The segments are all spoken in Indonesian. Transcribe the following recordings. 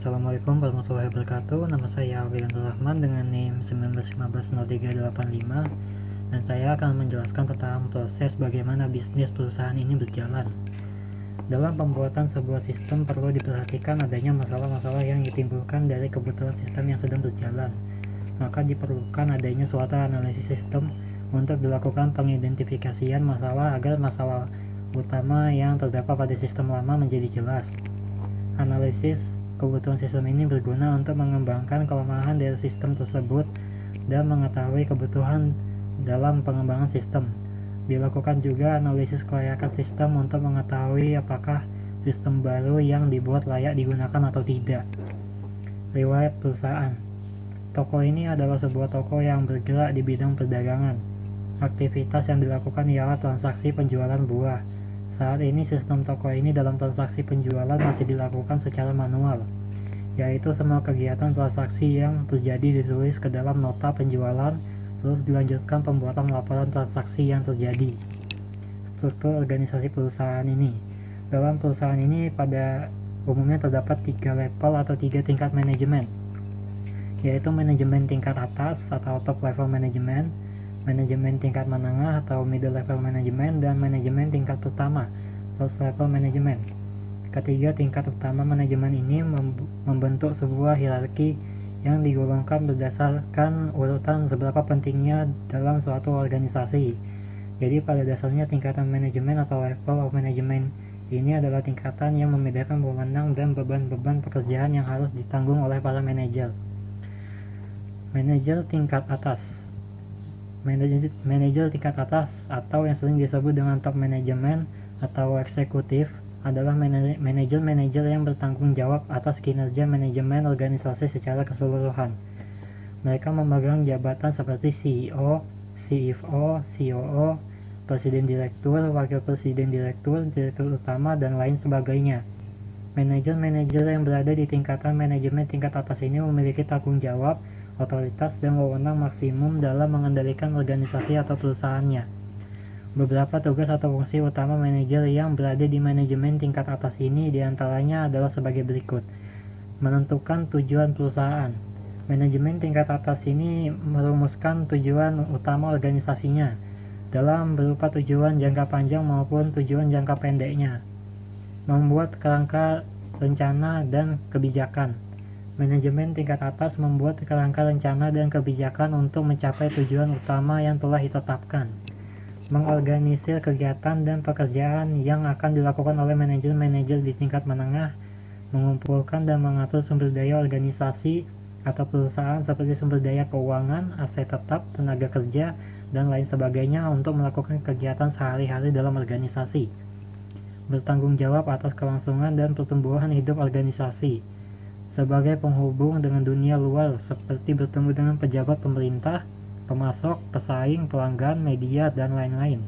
Assalamualaikum warahmatullahi wabarakatuh. Nama saya Wilanto Rahman dengan NIM 19150385 dan saya akan menjelaskan tentang proses bagaimana bisnis perusahaan ini berjalan. Dalam pembuatan sebuah sistem perlu diperhatikan adanya masalah-masalah yang ditimbulkan dari kebutuhan sistem yang sedang berjalan. Maka diperlukan adanya suatu analisis sistem untuk dilakukan pengidentifikasian masalah agar masalah utama yang terdapat pada sistem lama menjadi jelas. Analisis kebutuhan sistem ini berguna untuk mengembangkan kelemahan dari sistem tersebut dan mengetahui kebutuhan dalam pengembangan sistem. Dilakukan juga analisis kelayakan sistem untuk mengetahui apakah sistem baru yang dibuat layak digunakan atau tidak. Riwayat perusahaan. Toko ini adalah sebuah toko yang bergerak di bidang perdagangan. Aktivitas yang dilakukan ialah transaksi penjualan buah. Saat ini sistem toko ini dalam transaksi penjualan masih dilakukan secara manual, yaitu semua kegiatan transaksi yang terjadi ditulis ke dalam nota penjualan, terus dilanjutkan pembuatan laporan transaksi yang terjadi. Struktur organisasi perusahaan ini. Dalam perusahaan ini pada umumnya terdapat 3 level atau 3 tingkat manajemen, yaitu manajemen tingkat atas atau top level management, manajemen tingkat menengah atau middle level management, dan manajemen tingkat pertama, first level management. Ketiga tingkat utama manajemen ini membentuk sebuah hierarki yang digolongkan berdasarkan urutan seberapa pentingnya dalam suatu organisasi. Jadi pada dasarnya tingkatan manajemen atau level of management ini adalah tingkatan yang membedakan wewenang dan beban-beban pekerjaan yang harus ditanggung oleh para manajer. Manajer tingkat atas. Manajer tingkat atas atau yang sering disebut dengan top management atau eksekutif adalah manajer-manajer yang bertanggung jawab atas kinerja manajemen organisasi secara keseluruhan. Mereka memegang jabatan seperti CEO, CFO, COO, presiden direktur, wakil presiden direktur, direktur utama, dan lain sebagainya. Manajer-manajer yang berada di tingkatan manajemen tingkat atas ini memiliki tanggung jawab, otoritas, dan wewenang maksimum dalam mengendalikan organisasi atau perusahaannya. Beberapa tugas atau fungsi utama manajer yang berada di manajemen tingkat atas ini diantaranya adalah sebagai berikut. Menentukan tujuan perusahaan. Manajemen tingkat atas ini merumuskan tujuan utama organisasinya dalam berupa tujuan jangka panjang maupun tujuan jangka pendeknya. Membuat kerangka rencana dan kebijakan. Manajemen tingkat atas membuat kerangka rencana dan kebijakan untuk mencapai tujuan utama yang telah ditetapkan. Mengorganisir kegiatan dan pekerjaan yang akan dilakukan oleh manajer-manajer di tingkat menengah, mengumpulkan dan mengatur sumber daya organisasi atau perusahaan seperti sumber daya keuangan, aset tetap, tenaga kerja, dan lain sebagainya untuk melakukan kegiatan sehari-hari dalam organisasi. Bertanggung jawab atas kelangsungan dan pertumbuhan hidup organisasi. Sebagai penghubung dengan dunia luar seperti bertemu dengan pejabat pemerintah, pemasok, pesaing, pelanggan, media, dan lain-lain.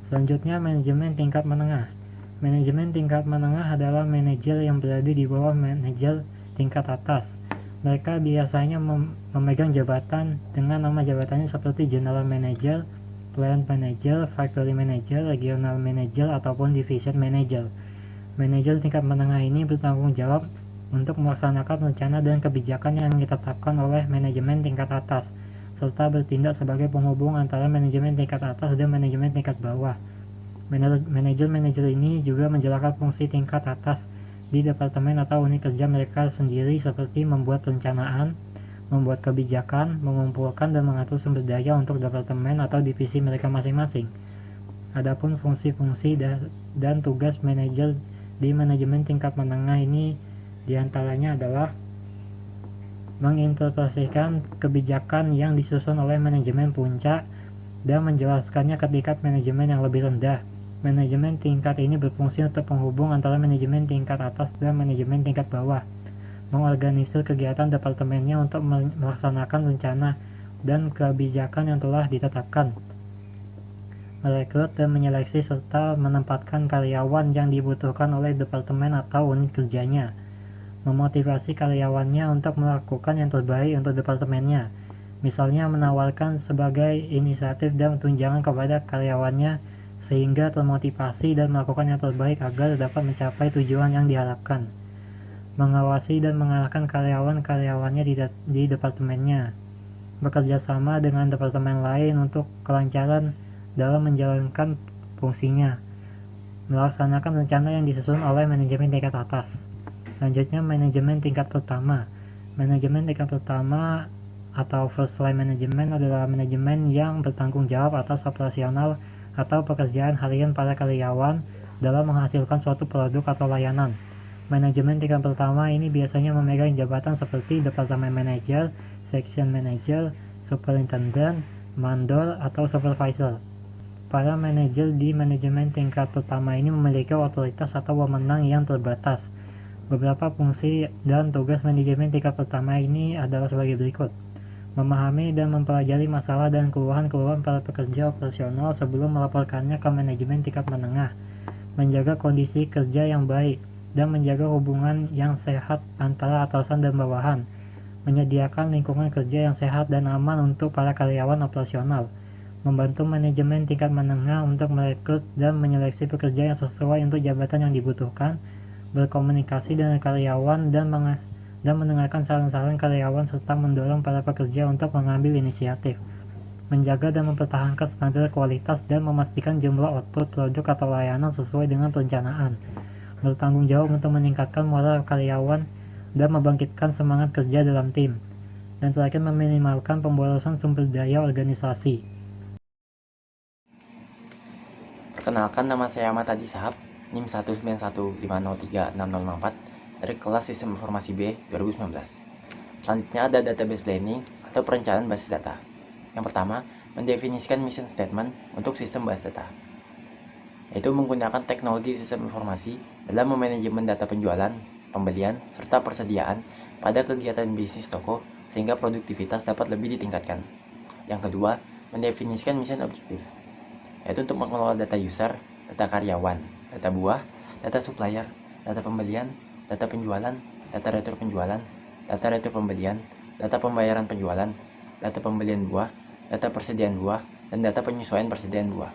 Selanjutnya, manajemen tingkat menengah. Manajemen tingkat menengah adalah manajer yang berada di bawah manajer tingkat atas. Mereka biasanya memegang jabatan dengan nama jabatannya seperti General Manager, Plant Manager, Factory Manager, Regional Manager, ataupun Division Manager. Manajer tingkat menengah ini bertanggung jawab untuk melaksanakan rencana dan kebijakan yang ditetapkan oleh manajemen tingkat atas, serta bertindak sebagai penghubung antara manajemen tingkat atas dan manajemen tingkat bawah. Manajer-manajer ini juga menjalankan fungsi tingkat atas di departemen atau unit kerja mereka sendiri seperti membuat perencanaan, membuat kebijakan, mengumpulkan dan mengatur sumber daya untuk departemen atau divisi mereka masing-masing. Adapun fungsi-fungsi dan tugas manajer di manajemen tingkat menengah ini diantaranya adalah menginterpretasikan kebijakan yang disusun oleh manajemen puncak dan menjelaskannya ke tingkat manajemen yang lebih rendah. Manajemen tingkat ini berfungsi untuk penghubung antara manajemen tingkat atas dan manajemen tingkat bawah, mengorganisir kegiatan departemennya untuk melaksanakan rencana dan kebijakan yang telah ditetapkan, merekrut dan menyeleksi serta menempatkan karyawan yang dibutuhkan oleh departemen atau unit kerjanya, memotivasi karyawannya untuk melakukan yang terbaik untuk departemennya, misalnya menawarkan sebagai inisiatif dan tunjangan kepada karyawannya sehingga termotivasi dan melakukan yang terbaik agar dapat mencapai tujuan yang diharapkan. mengawasi dan mengarahkan karyawan-karyawannya di departemennya, bekerja sama dengan departemen lain untuk kelancaran dalam menjalankan fungsinya, melaksanakan rencana yang disusun oleh manajemen tingkat atas. Selanjutnya, manajemen tingkat pertama. Manajemen tingkat pertama atau first line management adalah manajemen yang bertanggung jawab atas operasional atau pekerjaan harian para karyawan dalam menghasilkan suatu produk atau layanan. Manajemen tingkat pertama ini biasanya memegang jabatan seperti departemen manager, section manager, superintendent, mandor, atau supervisor. Para manajer di manajemen tingkat pertama ini memiliki otoritas atau wewenang yang terbatas. Beberapa fungsi dan tugas manajemen tingkat pertama ini adalah sebagai berikut. Memahami dan mempelajari masalah dan keluhan-keluhan para pekerja operasional sebelum melaporkannya ke manajemen tingkat menengah. Menjaga kondisi kerja yang baik dan menjaga hubungan yang sehat antara atasan dan bawahan. Menyediakan lingkungan kerja yang sehat dan aman untuk para karyawan operasional. Membantu manajemen tingkat menengah untuk merekrut dan menyeleksi pekerja yang sesuai untuk jabatan yang dibutuhkan, berkomunikasi dengan karyawan dan mendengarkan saran-saran karyawan serta mendorong para pekerja untuk mengambil inisiatif, menjaga dan mempertahankan standar kualitas dan memastikan jumlah output produk atau layanan sesuai dengan perencanaan, bertanggung jawab untuk meningkatkan moral karyawan dan membangkitkan semangat kerja dalam tim, dan terakhir meminimalkan pemborosan sumber daya organisasi. Perkenalkan, nama saya Ahmad Adi Sahab, NIM 191503604 dari kelas Sistem Informasi B 2019. Selanjutnya ada database planning atau perencanaan basis data. Yang pertama, mendefinisikan mission statement untuk sistem basis data, yaitu menggunakan teknologi sistem informasi dalam memanajemen data penjualan, pembelian, serta persediaan pada kegiatan bisnis toko sehingga produktivitas dapat lebih ditingkatkan. Yang kedua, mendefinisikan mission objektif, yaitu untuk mengelola data user, data karyawan, data buah, data supplier, data pembelian, data penjualan, data retur penjualan, data retur pembelian, data pembayaran penjualan, data pembelian buah, data persediaan buah, dan data penyesuaian persediaan buah.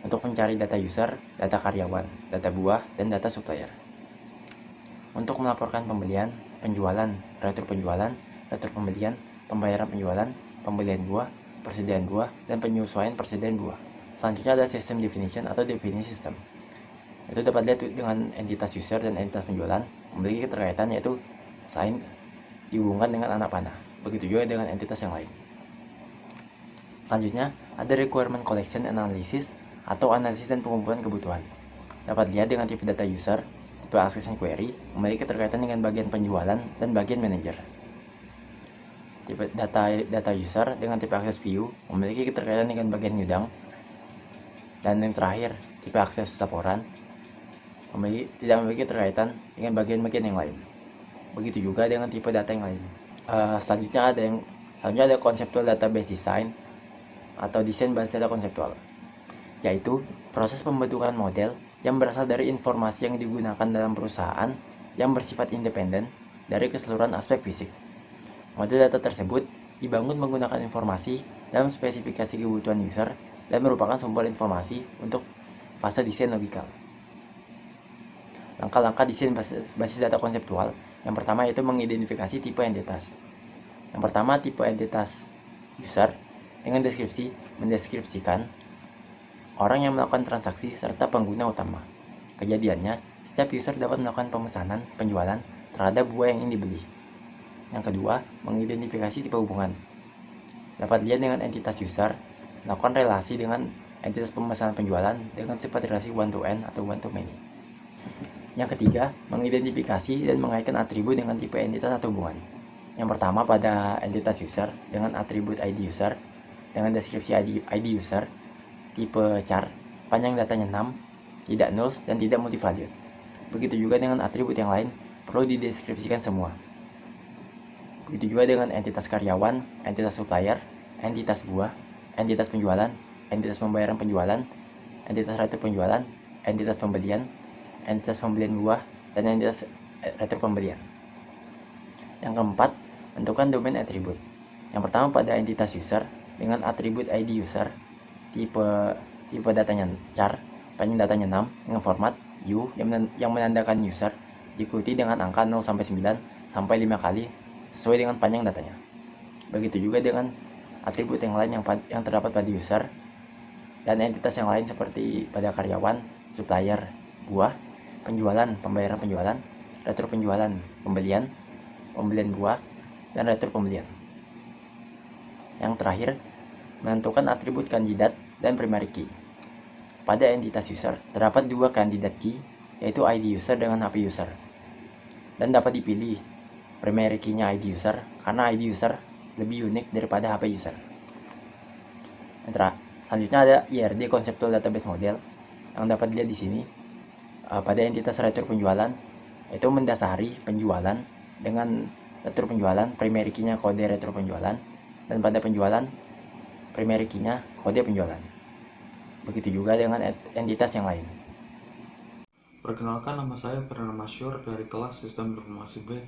Untuk mencari data user, data karyawan, data buah, dan data supplier. Untuk melaporkan pembelian, penjualan, retur pembelian, pembayaran penjualan, pembelian buah, persediaan buah, dan penyesuaian persediaan buah. Selanjutnya ada system definition atau definisi sistem. Itu dapat dilihat dengan entitas user dan entitas penjualan memiliki keterkaitan, yaitu saling dihubungkan dengan anak panah. Begitu juga dengan entitas yang lain. Selanjutnya ada requirement collection analysis atau analisis dan pengumpulan kebutuhan. Dapat dilihat dengan tipe data user, tipe access and query memiliki keterkaitan dengan bagian penjualan dan bagian manager. Tipe data user dengan tipe akses view memiliki keterkaitan dengan bagian gudang. Dan yang terakhir, tipe akses laporan tidak memiliki keterkaitan dengan bagian-bagian yang lain. Begitu juga dengan tipe data yang lain. Selanjutnya ada conceptual database design atau desain basis data konseptual, yaitu proses pembentukan model yang berasal dari informasi yang digunakan dalam perusahaan yang bersifat independen dari keseluruhan aspek fisik. Model data tersebut dibangun menggunakan informasi dalam spesifikasi kebutuhan user dan merupakan sumber informasi untuk fase desain logikal. Langkah-langkah desain basis data konseptual. Yang pertama yaitu mengidentifikasi tipe entitas. Yang pertama, tipe entitas user dengan deskripsi mendeskripsikan orang yang melakukan transaksi serta pengguna utama. Kejadiannya, setiap user dapat melakukan pemesanan penjualan terhadap buah yang ingin dibeli. Yang kedua, mengidentifikasi tipe hubungan. Dapat dilihat dengan entitas user melakukan relasi dengan entitas pemesanan penjualan dengan sifat relasi one to n atau one to many. Yang ketiga, mengidentifikasi dan mengaitkan atribut dengan tipe entitas atau hubungan. Yang pertama pada entitas user dengan atribut ID user dengan deskripsi ID user, tipe char, panjang datanya 6, tidak nulls dan tidak multivalued. Begitu juga dengan atribut yang lain, perlu dideskripsikan semua. Begitu juga dengan entitas karyawan, entitas supplier, entitas buah, entitas penjualan, entitas pembayaran penjualan, entitas retur penjualan, entitas pembelian buah, dan entitas retur pembelian. Yang keempat, tentukan domain atribut. Yang pertama pada entitas user dengan atribut ID user, tipe datanya char, panjang datanya 6 dengan format U yang menandakan user, diikuti dengan angka 0 sampai 9 sampai 5 kali sesuai dengan panjang datanya. Begitu juga dengan atribut yang lain yang terdapat pada user dan entitas yang lain seperti pada karyawan, supplier, buah, penjualan, pembayaran penjualan, retur penjualan, pembelian buah, dan retur pembelian. Yang terakhir, menentukan atribut kandidat dan primary key. Pada entitas user, terdapat dua kandidat key, yaitu ID user dengan HP user. Dan dapat dipilih primary key-nya ID user karena ID user lebih unik daripada HP user. Selanjutnya ada IRD Conceptual Database Model yang dapat dilihat di sini. Pada entitas retur penjualan, itu mendasari penjualan dengan retur penjualan, primary key-nya kode retur penjualan, dan pada penjualan, primary key-nya kode penjualan. Begitu juga dengan entitas yang lain. Perkenalkan, nama saya Fernando Masyur dari kelas Sistem Informasi B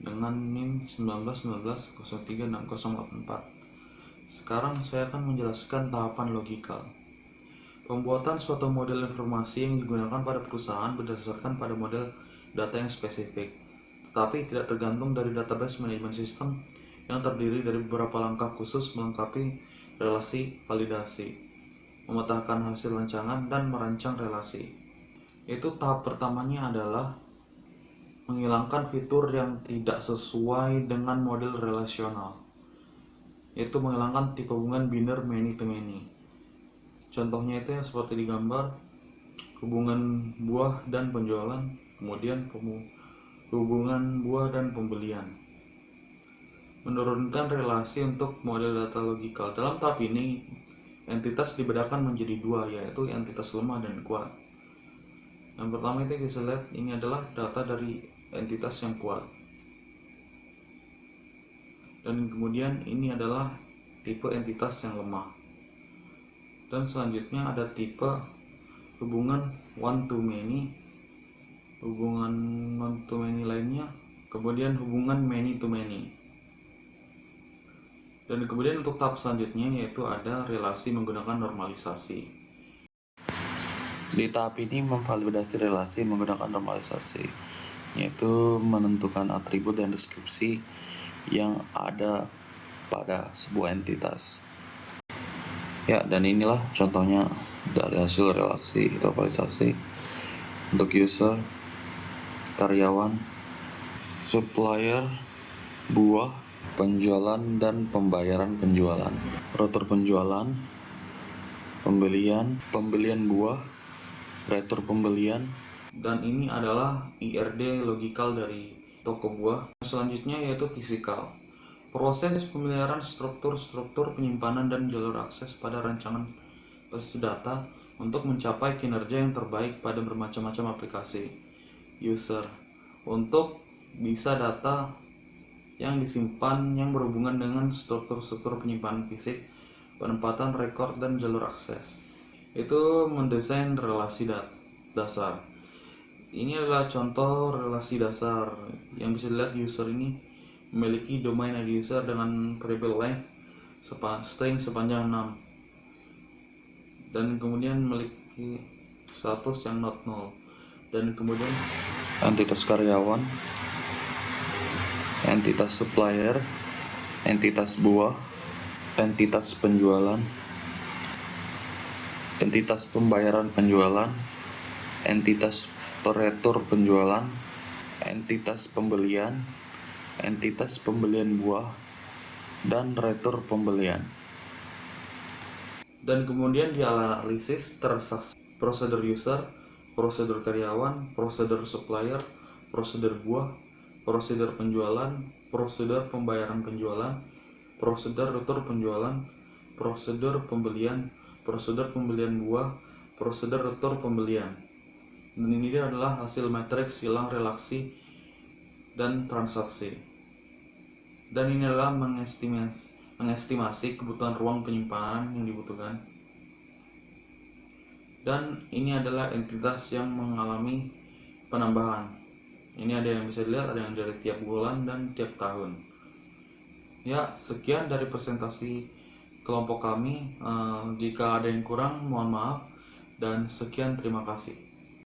dengan NIM 1919036084. Sekarang saya akan menjelaskan tahapan logikal. Pembuatan suatu model informasi yang digunakan pada perusahaan berdasarkan pada model data yang spesifik, tetapi tidak tergantung dari database manajemen sistem yang terdiri dari beberapa langkah khusus melengkapi relasi validasi, memetakan hasil rancangan, dan merancang relasi. Itu tahap pertamanya adalah menghilangkan fitur yang tidak sesuai dengan model relasional, yaitu menghilangkan tipe hubungan biner many to many. Contohnya itu yang seperti digambar, hubungan buah dan penjualan, kemudian hubungan buah dan pembelian. Menurunkan relasi untuk model data logikal. Dalam tahap ini, entitas dibedakan menjadi dua, yaitu entitas lemah dan kuat. Yang pertama itu bisa lihat, ini adalah data dari entitas yang kuat. Dan kemudian ini adalah tipe entitas yang lemah. Dan selanjutnya ada tipe hubungan one to many, hubungan one to many lainnya, kemudian hubungan many to many. Dan kemudian untuk tahap selanjutnya yaitu ada relasi menggunakan normalisasi. Di tahap ini memvalidasi relasi menggunakan normalisasi, yaitu menentukan atribut dan deskripsi yang ada pada sebuah entitas. Ya, dan inilah contohnya dari hasil relasi normalisasi untuk user, karyawan, supplier, buah, penjualan dan pembayaran penjualan, retur penjualan, pembelian buah, retur pembelian, dan ini adalah IRD logikal dari toko buah. Selanjutnya yaitu fisikal. Proses pemeliharaan struktur penyimpanan dan jalur akses pada rancangan basis data untuk mencapai kinerja yang terbaik pada bermacam-macam aplikasi user. Untuk bisa data yang disimpan yang berhubungan dengan struktur penyimpanan fisik, penempatan rekor dan jalur akses. Itu mendesain relasi dasar. Ini adalah contoh relasi dasar yang bisa dilihat. User ini memiliki domain ID user dengan variable length string sepanjang 6 dan kemudian memiliki status yang not null. Dan kemudian entitas karyawan, entitas supplier, entitas buah, entitas penjualan, entitas pembayaran penjualan, entitas retur penjualan, entitas pembelian buah, dan retur pembelian. Dan kemudian dianalisis transaksi, prosedur user, prosedur karyawan, prosedur supplier, prosedur buah, prosedur penjualan, prosedur pembayaran penjualan, prosedur retur penjualan, prosedur pembelian buah, prosedur retur pembelian. Dan ini adalah hasil matriks silang relasi dan transaksi. Dan ini adalah mengestimasi kebutuhan ruang penyimpanan yang dibutuhkan. Dan ini adalah entitas yang mengalami penambahan. Ini ada yang bisa dilihat, ada yang dari tiap bulan dan tiap tahun. Ya, sekian dari presentasi kelompok kami. Jika ada yang kurang, mohon maaf. Dan sekian, terima kasih.